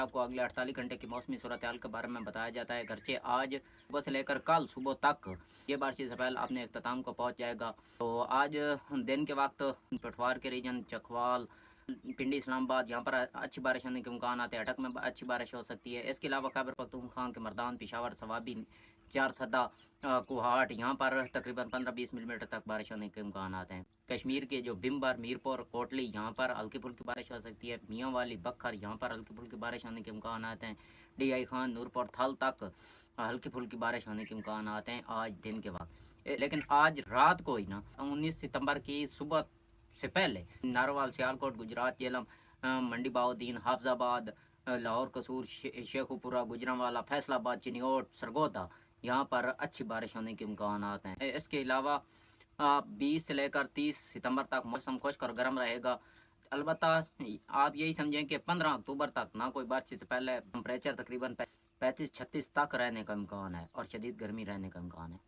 आपको अगले 48 घंटे की मौसमी सूरत हाल के बारे में बताया जाता है। गर्चे आज सुबह से लेकर कल सुबह तक ये बारिशी स्पेल अपने अख्ताम को पहुंच जाएगा। तो आज दिन के वक्त पठवार के रीजन, चकवाल, पिंडी, इस्लामाबाद यहाँ पर अच्छी बारिश होने के इम्कान आते हैं। अटक में अच्छी बारिश हो सकती है। इसके अलावा खैबर पख्तूनख्वा के मर्दान, पेशावर, सवाबी, चार सदा, कुहाट यहाँ पर तकरीबन 15-20 मिलीमीटर तक बारिश होने के इम्कान आते हैं। कश्मीर के जो बिम्बर, मीरपुर, कोटली यहाँ पर हल्की फुल्की बारिश हो सकती है। मियाँ वाली, बखर यहाँ पर हल्की फुल्की बारिश होने के इम्कान आते हैं। DI खान, नूरपुर, थल तक हल्की फुल्की बारिश होने के इम्कान आते हैं आज दिन के वक्त। लेकिन आज रात को ही ना 19 सितंबर की सुबह से पहले नारोवाल, सियालकोट, गुजरात, जेलम, मंडी बाउद्दीन, हाफजाबाद, लाहौर, कसूर, शेखुपुरा, गुजरांवाला, फैसलाबाद, चिन्योट, सरगोदा यहाँ पर अच्छी बारिश होने के इम्कान हैं। इसके अलावा 20 से लेकर 30 सितंबर तक मौसम खुश्क और गर्म रहेगा। अलबत्ता आप यही समझें कि 15 अक्टूबर तक ना कोई बारिश से पहले टेम्परेचर तकरीबन 35-36 तक रहने का इम्कान है और शदीद गर्मी रहने का इम्कान है।